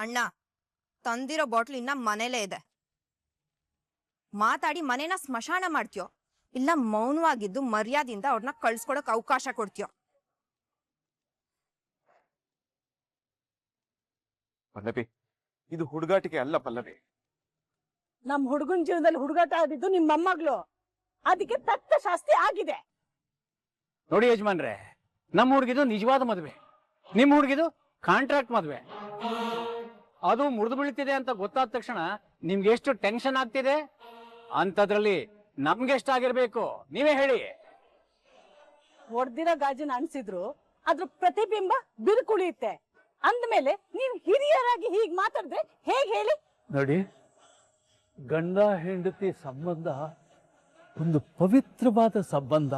ಅಣ್ಣ, ತಂದಿರೋ ಬಾಟ್ಲ್ ಇನ್ನ ಮನೇಲೇ ಇದೆ. ಮಾತಾಡಿ ಮನೇನ ಸ್ಮಶಾನ ಮಾಡ್ತೀಯೋ ಇಲ್ಲ ಮೌನವಾಗಿದ್ದು ಮರ್ಯಾದಿಂದ ಅವ್ರನ್ನ ಕಳ್ಸ್ಕೊಡಕ್ ಅವಕಾಶ ಕೊಡ್ತೀಯೋ? ಪಲ್ಲವಿ, ಇದು ಹುಡುಗಾಟಿಕೆ ಅಲ್ಲ ಪಲ್ಲವಿ. ನಮ್ ಹುಡುಗನ್ ಜೀವನದಲ್ಲಿ ಹುಡುಗಾಟ ಆದಿದ್ದು ನಿಮ್ಮ ಮೊಮ್ಮಗಳು, ಅದಕ್ಕೆ ತಕ್ಕ ಶಾಸ್ತಿ ಆಗಿದೆ. ನೋಡಿ ಯಜಮಾನ್ರೆ, ನಮ್ಮ ಹುಡುಗಿದು ನಿಜವಾದ ಮದುವೆ, ನಿಮ್ಮ ಹುಡುಗಿದು ಕಾಂಟ್ರಾಕ್ಟ್ ಮದುವೆ. ಅದು ಮುರಿದು ಬೀಳ್ತಿದೆ ಅಂತ ಗೊತ್ತಾದ ತಕ್ಷಣ ನಿಮ್ಗೆ ಎಷ್ಟು ಟೆನ್ಷನ್ ಆಗ್ತಿದೆ, ಅಂತದ್ರಲ್ಲಿ ನಮ್ಗೆ ಎಷ್ಟಾಗಿರ್ಬೇಕು ನೀವೇ ಹೇಳಿ. ಹೊಡೆದಿರೋ ಗಾಜಿನ ಅನ್ಸಿದ್ರು ಅದ್ರ ಪ್ರತಿಬಿಂಬ ಬಿರುಕುಳಿಯುತ್ತೆ. ಅಂದ್ಮೇಲೆ ನೀವು ಹಿರಿಯರಾಗಿ ಹೀಗ್ ಮಾತಾಡಿದ್ರೆ ಹೇಗ್ ಹೇಳಿ? ನೋಡಿ, ಗಂಡ ಹೆಂಡತಿ ಸಂಬಂಧ ಒಂದು ಪವಿತ್ರವಾದ ಸಂಬಂಧ.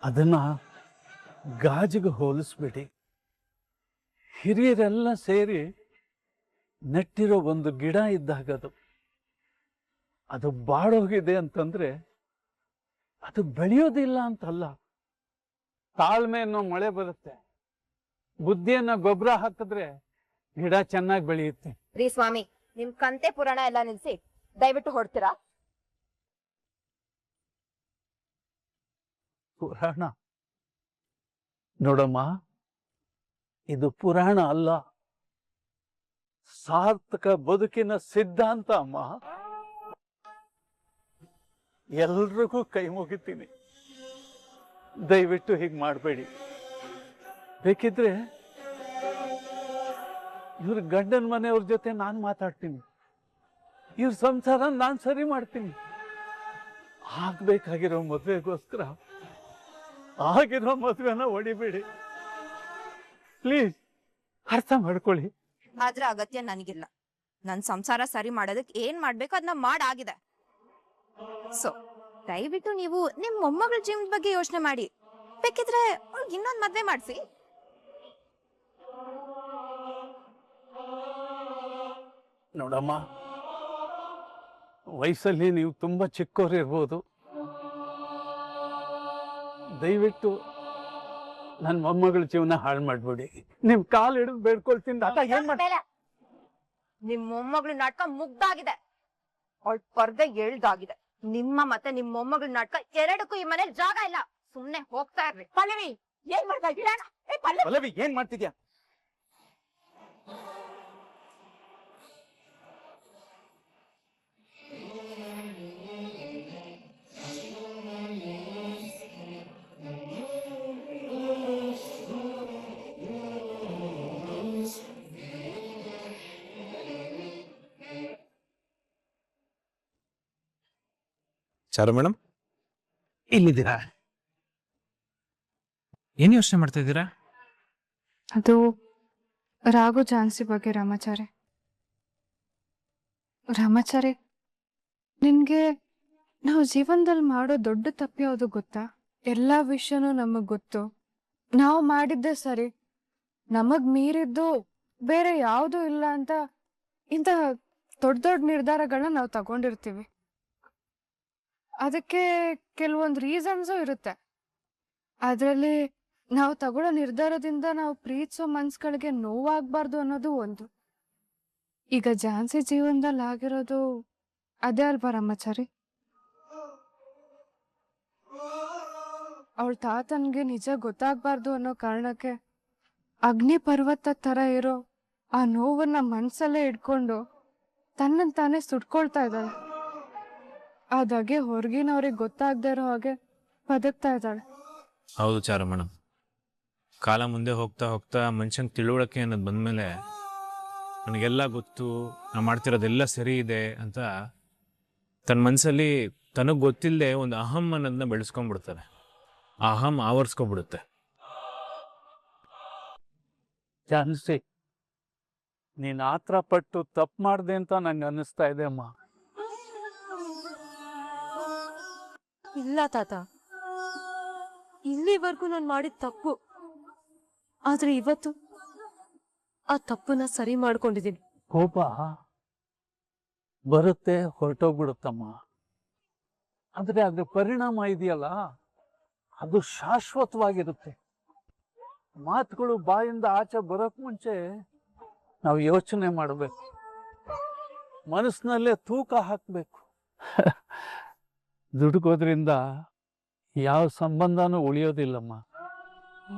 ಅದನ್ನ ಗಾಜಿಗೆ ಹೋಲಿಸ್ಬಿಡಿ. ಹಿರಿಯರೆಲ್ಲ ಸೇರಿ ನೆಟ್ಟಿರೋ ಒಂದು ಗಿಡ ಇದ್ದಾಗದು. ಅದು ಬಾಡೋಗಿದೆ ಅಂತಂದ್ರೆ ಅದು ಬೆಳೆಯೋದಿಲ್ಲ ಅಂತಲ್ಲ. ತಾಳ್ಮೆಯನ್ನು ಮಳೆ ಬರುತ್ತೆ, ಬುದ್ಧಿಯನ್ನ ಗೊಬ್ಬರ ಹಾಕಿದ್ರೆ ಗಿಡ ಚೆನ್ನಾಗಿ ಬೆಳೆಯುತ್ತೆ. ರೀ ಸ್ವಾಮಿ, ನಿಮ್ ಕಂತೆ ಪುರಾಣ ಎಲ್ಲ ನಿಲ್ಸಿ ದಯವಿಟ್ಟು ಹೊಡ್ತೀರಾ? ಪುರಾಣ ನೋಡಮ್ಮ, ಇದು ಪುರಾಣ ಅಲ್ಲ, ಸಾರ್ಥಕ ಬದುಕಿನ ಸಿದ್ಧಾಂತ ಅಮ್ಮ. ಎಲ್ರಿಗೂ ಕೈ ಮುಗಿತೀನಿ, ದಯವಿಟ್ಟು ಹೀಗೆ ಮಾಡಬೇಡಿ. ಬೇಕಿದ್ರೆ ಇವ್ರ ಗಂಡನ ಮನೆಯವ್ರ ಜೊತೆ ನಾನು ಮಾತಾಡ್ತೀನಿ, ಇವ್ರ ಸಂಸಾರ ನಾನು ಸರಿ ಮಾಡ್ತೀನಿ. ಆಗ್ಬೇಕಾಗಿರೋ ಮದುವೆಗೋಸ್ಕರ ಆಗಿರೋ ಮದುವೆನ ಹೊಡಿಬೇಡಿ ಪ್ಲೀಸ್, ಅರ್ಥ ಮಾಡ್ಕೊಳ್ಳಿ. ಆದ್ರ ಅಗತ್ಯ ನನಗಿಲ್ಲ. ನನ್ ಸಂಸಾರ ಸರಿ ಮಾಡೋದಕ್ಕೆ ಏನ್ ಮಾಡ್ಬೇಕು ಅದನ್ನ ಮಾಡಾಗಿದೆ. ಸೊ ದಯವಿಟ್ಟು ನೀವು ನಿಮ್ ಮೊಮ್ಮಗಳ ಜೀವನದ ಬಗ್ಗೆ ಯೋಚನೆ ಮಾಡಿ. ಬೇಕಿದ್ರೆ ಇನ್ನೊಂದ್ ಮದ್ವೆ ಮಾಡ್ಸಿ. ನೋಡಮ್ಮ, ವಯಸ್ಸಲ್ಲಿ ನೀವು ತುಂಬಾ ಚಿಕ್ಕವರಿರ್ಬೋದು. ದಯವಿಟ್ಟು ನನ್ನ ಮೊಮ್ಮಗಳ ಜೀವನ ಹಾಳು ಮಾಡ್ಬಿಡಿ. ನಿಮ್ ಕಾಲು ಹಿಡಿದು ಬೇಡ್ಕೊಳ್ತೀನಿ. ಏನ್ ಮಾಡ ನಿಮ್ ಮೊಮ್ಮಗಳ ನಾಟಕ ಮುಗ್ದಾಗಿದೆ, ಅವಳ ಪರ್ದೆ ಎಳ್ದಾಗಿದೆ. ನಿಮ್ಮ ಮತ್ತೆ ನಿಮ್ ಮೊಮ್ಮಗಳ ನಾಟಕ ಎರಡಕ್ಕೂ ಈ ಮನೇಲಿ ಜಾಗ ಇಲ್ಲ. ಸುಮ್ನೆ ಹೋಗ್ತಾ ಇರ್ರಿ. ಪಲ್ಲವಿ, ಏನ್ ಮಾಡ್ತಾ ಇದ್ದೀರಾ? ಪಲ್ಲವಿ, ಏನ್ ಮಾಡ್ತಿದ್ಯಾ? ಚಾರು ಮೇಡಮ್, ಇಲ್ಲಿದ್ದೀರಾ? ಏನ್ ಯೋಚನೆ ಮಾಡ್ತಾ ಇದ್ದೀರಾ? ಅದು ರಾಘು ಝಾನ್ಸಿ ಬಗ್ಗೆ. ರಾಮಾಚಾರಿ, ನಿನ್ಗೆ ನಾವು ಜೀವನದಲ್ಲಿ ಮಾಡೋ ದೊಡ್ಡ ತಪ್ಪು ಯಾವುದು ಗೊತ್ತಾ? ಎಲ್ಲಾ ವಿಷಯನೂ ನಮಗ್ ಗೊತ್ತು, ನಾವು ಮಾಡಿದ್ದೆ ಸರಿ, ನಮಗ್ ಮೀರಿದ್ದು ಬೇರೆ ಯಾವುದು ಇಲ್ಲ ಅಂತ ಇಂಥ ದೊಡ್ಡ ದೊಡ್ಡ ನಿರ್ಧಾರಗಳನ್ನ ನಾವು ತಗೊಂಡಿರ್ತೀವಿ. ಅದಕ್ಕೆ ಕೆಲವೊಂದು ರೀಸನ್ಸು ಇರುತ್ತೆ. ಅದರಲ್ಲಿ ನಾವು ತಗೊಳ್ಳೋ ನಿರ್ಧಾರದಿಂದ ನಾವು ಪ್ರೀತಿಸೋ ಮನ್ಸುಗಳಿಗೆ ನೋವಾಗಬಾರ್ದು ಅನ್ನೋದು ಒಂದು. ಈಗ ಝಾನ್ಸಿ ಜೀವನದಲ್ಲಿ ಆಗಿರೋದು ಅದೇ ಅಲ್ವಾ ರಾಮಾಚಾರಿ? ಅವಳ ತಾತನ್ಗೆ ನಿಜ ಗೊತ್ತಾಗ್ಬಾರ್ದು ಅನ್ನೋ ಕಾರಣಕ್ಕೆ ಅಗ್ನಿ ಪರ್ವತ ತರ ಇರೋ ಆ ನೋವನ್ನ ಮನ್ಸಲ್ಲೇ ಇಟ್ಕೊಂಡು ತನ್ನನ್ ತಾನೇ ಸುಟ್ಕೊಳ್ತಾ ಇದ್ದಾಳೆ. ಅದಾಗೆ ಹೊರಗಿನವ್ರಿಗೆ ಗೊತ್ತಾಗದೆ ಇರೋ ಹಾಗೆ ಬದುಕ್ತಾ ಇದ್ದಾಳೆ. ಹೌದು ಚಾರು ಮೇಡಮ್, ಕಾಲ ಮುಂದೆ ಹೋಗ್ತಾ ಹೋಗ್ತಾ ಮನುಷ್ಯಂಗೆ ತಿಳುವಳಿಕೆ ಅನ್ನೋದು ಬಂದ್ಮೇಲೆ ನನಗೆಲ್ಲ ಗೊತ್ತು, ನಾ ಮಾಡ್ತಿರೋದೆಲ್ಲ ಸರಿ ಇದೆ ಅಂತ ತನ್ನ ಮನಸ್ಸಲ್ಲಿ ತನಗೆ ಗೊತ್ತಿಲ್ಲದೆ ಒಂದು ಅಹಂ ಅನ್ನೋದನ್ನ ಬೆಳೆಸ್ಕೊಂಡ್ಬಿಡ್ತಾರೆ. ಆ ಅಹಂ ಆವರಿಸ್ಕೊಂಡ್ಬಿಡುತ್ತೆ. ಚಾನ್ಸಿ, ನೀನ್ ಆತರ ಪಟ್ಟು ತಪ್ಪು ಮಾಡ್ದೆ ಅಂತ ನಂಗೆ ಅನ್ನಿಸ್ತಾ ಇದೆ ಅಮ್ಮ. ಇಲ್ಲ ತಾತ, ಇಲ್ಲಿವರೆಗೂ ನಾನು ಮಾಡಿದ ತಪ್ಪು. ಆದ್ರೆ ಇವತ್ತು ಆ ತಪ್ಪನ್ನ ಸರಿ ಮಾಡ್ಕೊಂಡಿದ್ದೀನಿ. ಕೋಪ ಬರುತ್ತೆ, ಹೊರಟೋಗ್ಬಿಡುತ್ತಮ್ಮ. ಆದ್ರೆ ಅದ್ರ ಪರಿಣಾಮ ಇದೆಯಲ್ಲ, ಅದು ಶಾಶ್ವತವಾಗಿರುತ್ತೆ. ಮಾತುಗಳು ಬಾಯಿಂದ ಆಚೆ ಬರೋಕ್ ಮುಂಚೆ ನಾವು ಯೋಚನೆ ಮಾಡಬೇಕು, ಮನಸ್ಸಿನಲ್ಲೇ ತೂಕ ಹಾಕಬೇಕು. ದುಡುಕೋದ್ರಿಂದ ಯಾವ ಸಂಬಂಧನೂ ಉಳಿಯೋದಿಲ್ಲಮ್ಮ.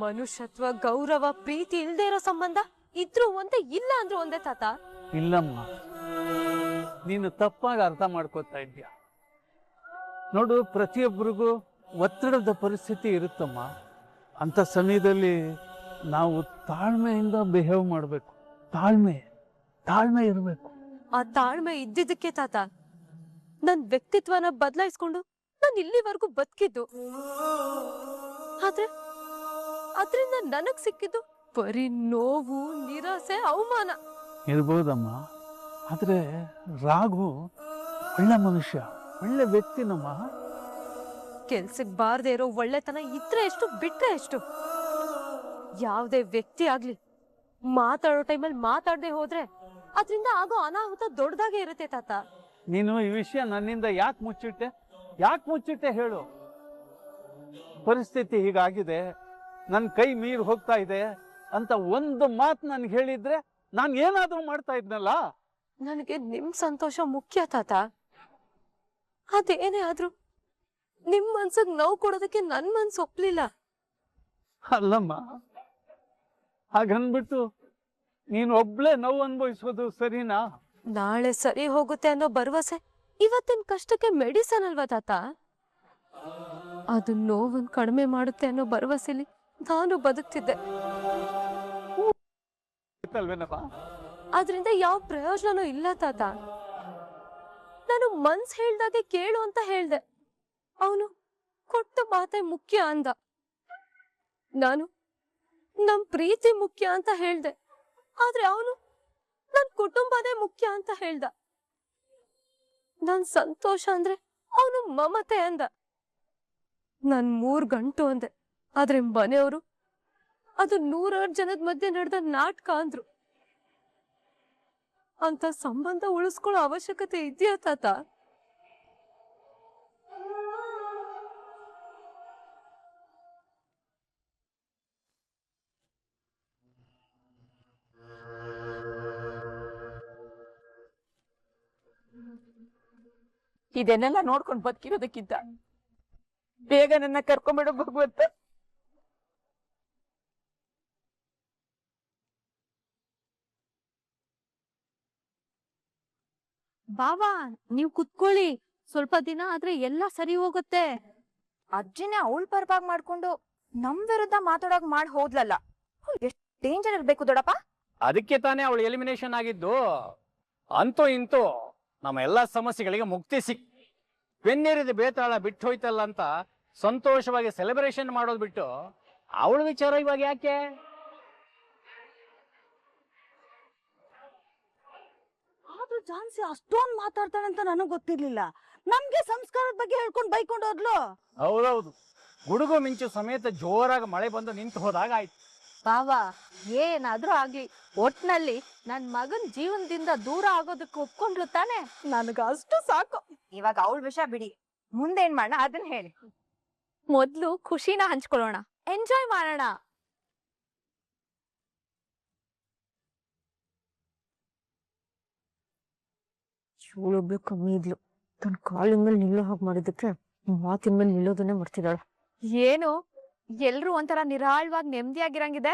ಮನುಷ್ಯತ್ವ, ಗೌರವ, ಪ್ರೀತಿ ಇಲ್ದೇ ಇರೋ ಸಂಬಂಧ ಇದ್ರೂ ಒಂದೇ, ಇಲ್ಲ ಅಂದ್ರೂ ಒಂದೇ ತಾತ. ಇಲ್ಲಮ್ಮ, ನೀನು ತಪ್ಪಾಗಿ ಅರ್ಥ ಮಾಡ್ಕೋತಾ ಇದ್ಯಾ. ನೋಡು, ಪ್ರತಿಯೊಬ್ಬರಿಗೂ ಒತ್ತಡದ ಪರಿಸ್ಥಿತಿ ಇರುತ್ತಮ್ಮ. ಅಂಥ ಸಮಯದಲ್ಲಿ ನಾವು ತಾಳ್ಮೆಯಿಂದ ಬಿಹೇವ್ ಮಾಡಬೇಕು. ತಾಳ್ಮೆ ಇರಬೇಕು. ಆ ತಾಳ್ಮೆ ಇದ್ದಿದ್ದಕ್ಕೆ ತಾತ ನನ್ ವ್ಯಕ್ತಿತ್ವನ ಬದಲಾಯಿಸ್ಕೊಂಡು ನಾನು ಇಲ್ಲಿವರೆಗೂ ಬದುಕಿದ್ದು. ಆದ್ರೆ ಅದ್ರಿಂದ ನನಗ್ ಸಿಕ್ಕಿದ್ದು ಬರೀ ನೋವು, ನಿರಾಸೆ, ಅವಮಾನ. ಇರ್ಬೋದಮ್ಮ, ಆದ್ರೆ ರಾಘು ಒಳ್ಳೆ ಮನುಷ್ಯ, ಒಳ್ಳೆ ವ್ಯಕ್ತಿನಮ್ಮ. ಕೆಲ್ಸಕ್ ಬಾರ್ದೇ ಇರೋ ಒಳ್ಳೆತನ ಇದ್ರೆ ಎಷ್ಟು, ಬಿಟ್ರೆ ಎಷ್ಟು. ಯಾವ್ದೇ ವ್ಯಕ್ತಿ ಆಗ್ಲಿ ಮಾತಾಡೋ ಟೈಮಲ್ಲಿ ಮಾತಾಡದೆ ಹೋದ್ರೆ ಅದ್ರಿಂದ ಆಗೋ ಅನಾಹುತ ದೊಡ್ಡದಾಗೆ ಇರುತ್ತೆ ತಾತ. ನೀನು ಈ ವಿಷಯ ನನ್ನಿಂದ ಯಾಕೆ ಮುಚ್ಚಿಟ್ಟೆ ಹೇಳು. ಪರಿಸ್ಥಿತಿ ಹೀಗಾಗಿದೆ, ನನ್ನ ಕೈ ಮೀರಿ ಹೋಗ್ತಾ ಇದೆ ಅಂತ ಒಂದು ಮಾತು ನನ್ಗೆ ಹೇಳಿದ್ರೆ ನಾನು ಏನಾದ್ರೂ ಮಾಡ್ತಾ ಇದ್ನಲ್ಲ. ನನಗೆ ನಿಮ್ ಸಂತೋಷ ಮುಖ್ಯ ತಾತ. ಅದೇನೇ ಆದ್ರೂ ನಿಮ್ ಮನ್ಸಿಗೆ ನೋವು ಕೊಡೋದಕ್ಕೆ ನನ್ ಮನ್ಸು ಒಪ್ಲಿಲ್ಲ. ಅಲ್ಲಮ್ಮ, ಹಾಗನ್ಬಿಟ್ಟು ನೀನು ಒಬ್ಳೆ ನೋವು ಅನುಭವಿಸೋದು ಸರಿನಾ? ನಾಳೆ ಸರಿ ಹೋಗುತ್ತೆ ಅನ್ನೋ ಭರವಸೆ ಇವತ್ತಿನ ಕಷ್ಟಕ್ಕೆ ಮೆಡಿಸನ್ ಅಲ್ವಾ ತಾತ? ಅದು ನೋವನ್ ಕಡಿಮೆ ಮಾಡುತ್ತೆ ಅನ್ನೋ ಭರವಸೆಲಿ ನಾನು ಬದುಕ್ತಿದ್ದೆ. ಆದ್ರಿಂದ ಯಾವ ಪ್ರಯೋಜನನೂ ಇಲ್ಲ ತಾತ. ನಾನು ಮನ್ಸ್ ಹೇಳ್ದಾಗೆ ಕೇಳು ಅಂತ ಹೇಳ್ದೆ. ಅವನು ಕೊಟ್ಟ ಮಾತೆ ಮುಖ್ಯ ಅಂದ. ನಾನು ನಮ್ ಪ್ರೀತಿ ಮುಖ್ಯ ಅಂತ ಹೇಳ್ದೆ. ಆದ್ರೆ ಅವನು ನನ್ ಕುಟುಂಬನೇ ಮುಖ್ಯ ಅಂತ ಹೇಳ್ದ. ನನ್ ಸಂತೋಷ ಅಂದ್ರೆ ಅವನು ಮಮತೆ ಅಂದ. ನಾನ್ 3 ಗಂಟು ಅಂದೆ. ಆದ್ರೆ ಮನೆಯವರು ಅದು 100 ಜನದ ಮಧ್ಯೆ ನಡೆದ ನಾಟಕ ಅಂದ್ರು. ಅಂತ ಸಂಬಂಧ ಉಳಿಸ್ಕೊಳ್ಳೋ ಅವಶ್ಯಕತೆ ಇದೆಯಾ ತಾತ? ಇದನ್ನೆಲ್ಲ ನೋಡ್ಕೊಂಡು ಬದುಕಿರೋದಕ್ಕಿಂತ ಬೇಗ ನನ್ನ ಕರ್ಕೊಂಡ್ಬಿಡೋ ಭಗವಂತ. ಬಾವಾ, ನೀವ್ ಕುತ್ಕೊಳ್ಳಿ. ಸ್ವಲ್ಪ ದಿನ ಆದ್ರೆ ಎಲ್ಲ ಸರಿ ಹೋಗುತ್ತೆ. ಅಜ್ಜಿನೇ ಅವಳ ಪರವಾಗಿ ಮಾಡ್ಕೊಂಡು ನಮ್ ವಿರುದ್ಧ ಮಾತಾಡೋಕ್ ಮಾಡಿ ಹೋದ್ಲಲ್ಲ. ಎಷ್ಟ್ ಡೇಂಜರ್ ಇರ್ಬೇಕು ದೊಡ್ಡಪ್ಪ. ಅದಕ್ಕೆ ತಾನೇ ಅವಳು ಎಲಿಮಿನೇಷನ್ ಆಗಿದ್ದು. ಅಂತೂ ಇಂತೂ ನಮ್ಮ ಎಲ್ಲಾ ಸಮಸ್ಯೆಗಳಿಗೆ ಮುಕ್ತಿ ಬೆನ್ನೇರಿದ ಬೇತಾಳ ಬಿಟ್ಟು ಹೋಯ್ತಲ್ಲ ಅಂತ ಸಂತೋಷವಾಗಿ ಸೆಲೆಬ್ರೇಷನ್ ಮಾಡೋದು ಬಿಟ್ಟು ಅವಳ ವಿಚಾರ ಇವಾಗ ಯಾಕೆ? ಆದ್ರೂ ಜಾನ್ಸಿ ಅಷ್ಟೊಂದ್ ಮಾತಾಡ್ತಾಳೆ ಅಂತ ನನಗ್ ಗೊತ್ತಿರ್ಲಿಲ್ಲ. ನಮ್ಗೆ ಸಂಸ್ಕಾರದ ಬಗ್ಗೆ ಹೇಳ್ಕೊಂಡು ಬೈಕೊಂಡು ಹೋದ್ಲು. ಹೌದೌದು, ಗುಡುಗು ಮಿಂಚು ಸಮೇತ ಜೋರಾಗಿ ಮಳೆ ಬಂದು ನಿಂತು ಹೋದಾಗ ಆಯ್ತು. ಬಾವಾ, ಏನಾದ್ರೂ ಆಗ್ಲಿ, ಒಟ್ನಲ್ಲಿ ನನ್ ಮಗನ್ ಜೀವನದಿಂದ ದೂರ ಆಗೋದಕ್ಕೆ ಒಪ್ಕೊಂಡ್ಲು ತಾನೆ. ನನಗ ಅಷ್ಟು ಸಾಕು. ಇವಾಗ ಅವಳ ವಿಷಯ ಬಿಡಿ, ಮುಂದೇನ್ ಮಾಡೋಣ ಅದನ್ನ ಹೇಳಿ. ಮೊದ್ಲು ಖುಷಿನ ಹಂಚ್ಕೊಳ್ಳೋಣ, ಎಂಜಾಯ್ ಮಾಡೋಣ. ಇವಳೊಬ್ಳು ಕಮ್ಮಿ ಇದ್ಲು. ತನ್ನ ಕಾಲಿನ ಮೇಲೆ ನಿಲ್ಲೋ ಹಾಗೆ ಮಾಡಿದಕ್ಕೆ ಮಾತಿನ ಮೇಲೆ ನಿಲ್ಲೋದನ್ನೇ ಮಾಡ್ತಿದ್ದಾಳೆ. ಏನು ಎಲ್ರು ಒಂಥರ ನಿರಾಳವಾಗಿ ನೆಮ್ಮದಿಯಾಗಿರಂಗಿದೆ.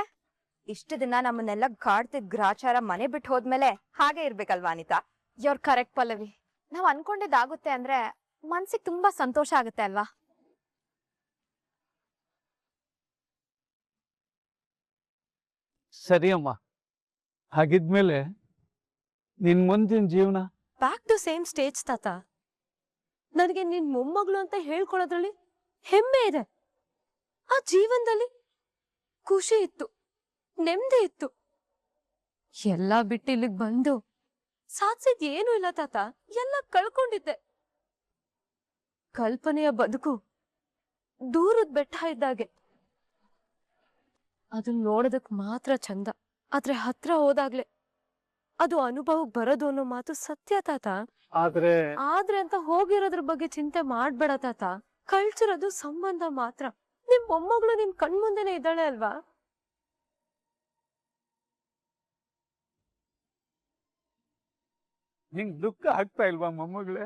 ಇಷ್ಟು ದಿನ ನಮ್ಮನ್ನೆಲ್ಲ ಕಾಡ್ತಿದ್ ಗ್ರಾಚಾರ ಮನೆ ಬಿಟ್ಟು ಹೋದ್ಮೇಲೆ ಹಾಗೆ ಇರ್ಬೇಕಲ್ವಾ ಅನಿತಾ? you're correct Pallavi. ನಾವ್ ಅನ್ಕೊಂಡಿದ್ದಾಗುತ್ತೆ ಅಂದ್ರೆ ಮನ್ಸಿಗೆ ತುಂಬಾ ಸಂತೋಷ ಆಗುತ್ತೆ ಅಲ್ವಾ? ಸರಿ ಅಮ್ಮ, ಹಾಗಿದ್ಮೇಲೆ ನಿನ್ ಮುಂದಿನ ಜೀವನ ಬ್ಯಾಕ್ ಟು ಸೇಮ್ ಸ್ಟೇಜ್ ತಾತ. ನನಗೆ ನಿನ್ ಮೊಮ್ಮಗಳು ಅಂತ ಹೇಳ್ಕೊಳ್ಳೋದ್ರಲ್ಲಿ ಹೆಮ್ಮೆ ಇದೆ. ಆ ಜೀವನದಲ್ಲಿ ಖುಷಿ ಇತ್ತು, ನೆಮ್ಮದಿ ಇತ್ತು. ಎಲ್ಲ ಬಿಟ್ಟು ಇಲ್ಲಿಗೆ ಬಂದು ಸಾಧಿಸಿದ್ ಏನೂ ಇಲ್ಲ ತಾತ. ಎಲ್ಲ ಕಳ್ಕೊಂಡಿದ್ದೆ. ಕಲ್ಪನೆಯ ಬದುಕು ದೂರದ ಬೆಟ್ಟ ಇದ್ದಾಗೆ. ಅದನ್ನ ನೋಡೋದಕ್ ಮಾತ್ರ ಚಂದ, ಆದ್ರೆ ಹತ್ರ ಹೋದಾಗ್ಲೆ ಅದು ಅನುಭವಕ್ಕೆ ಬರೋದು ಅನ್ನೋ ಮಾತು ಸತ್ಯ ತಾತ. ಆದ್ರೆ ಅಂತ ಹೋಗಿರೋದ್ರ ಬಗ್ಗೆ ಚಿಂತೆ ಮಾಡ್ಬೇಡ ತಾತ. ಕಳ್ಸಿರೋದು ಸಂಬಂಧ ಮಾತ್ರ. ನಿಮ್ ಮೊಮ್ಮಗಳು ನಿಮ್ ಕಣ್ಮುಂದೆನೆ ಇದ್ದಾಳೆ ಅಲ್ವಾ? ನಿಂಗ್ ದುಃಖ ಆಗ್ತಾ ಇಲ್ವಾ ಮೊಮ್ಮಗಳೇ?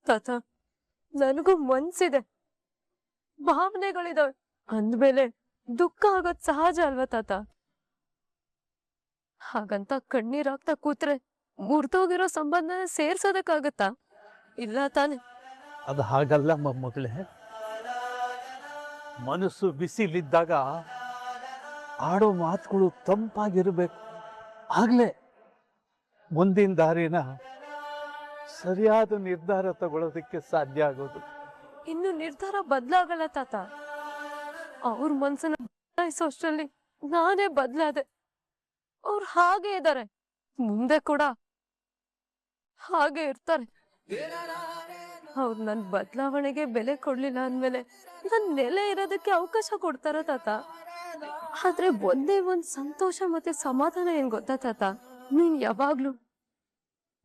ತಾತ, ನನಗೂ ಮನ್ಸಿದೆ, ಭಾವನೆಗಳಿದಾವೆ. ಅಂದ್ಮೇಲೆ ದುಃಖ ಆಗೋದ್ ಸಹಜ ಅಲ್ವಾ ತಾತ? ಹಾಗಂತ ಕಣ್ಣೀರಾಗ್ತಾ ಕೂತ್ರೆ ಮುರ್ದೋಗಿರೋ ಸಂಬಂಧನ ಸೇರ್ಸೋದಕ್ಕಾಗತ್ತಾ? ಇಲ್ಲ ತಾನೆ? ಅದು ಹಾಗಲ್ಲ ಮೊಮ್ಮಗಳೇ. ಮನಸ್ಸು ಬಿಸಿಲಿದ್ದಾಗ ಆಡೋ ಮಾತುಗಳು ತಂಪಾಗಿರ್ಬೇಕು. ಆಗ್ಲೇ ಮುಂದಿನ ದಾರಿನ ಸರಿಯಾದ ನಿರ್ಧಾರ ತಗೊಳ್ಳೋದಕ್ಕೆ ಸಾಧ್ಯ ಆಗೋದು. ಇನ್ನು ನಿರ್ಧಾರ ಬದ್ಲಾಗಲ್ಲ ತಾತ. ಅವ್ರ ಮನ್ಸನ್ನ ಬದಲಾಯಿಸೋ ಅಷ್ಟ್ರಲ್ಲಿ ನಾನೇ ಬದ್ಲಾದೆ. ಅವ್ರು ಹಾಗೆ ಇದ್ದಾರೆ, ಮುಂದೆ ಕೂಡ ಹಾಗೆ ಇರ್ತಾರೆ. ಅವ್ರು ನನ್ ಬದಲಾವಣೆಗೆ ಬೆಲೆ ಕೊಡ್ಲಿಲ್ಲ ಅಂದ್ಮೇಲೆ ನನ್ ನೆಲೆ ಇರೋದಕ್ಕೆ ಅವಕಾಶ ಕೊಡ್ತಾರ ತಾತ. ಆದ್ರೆ ಒಂದೇ ಒಂದ್ ಸಂತೋಷ ಮತ್ತೆ ಸಮಾಧಾನ ಏನ್ ಗೊತ್ತಾ ತಾತ? ನೀನ್ ಯಾವಾಗ್ಲೂ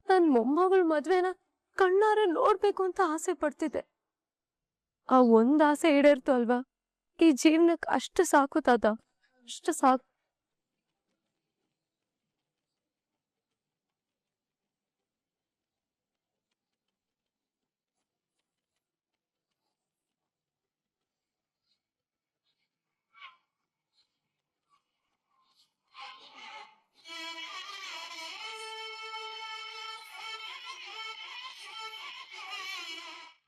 ನನ್ ಮೊಮ್ಮಗಳ ಮದ್ವೆನ ಕಣ್ಣಾರೆ ನೋಡ್ಬೇಕು ಅಂತ ಆಸೆ ಪಡ್ತಿದ್ದೆ. ಆ ಒಂದ್ ಆಸೆ ಈಡೇರ್ತು ಅಲ್ವಾ, ಈ ಜೀವನಕ್ಕೆ ಅಷ್ಟು ಸಾಕು ತಾತ, ಅಷ್ಟು ಸಾಕು.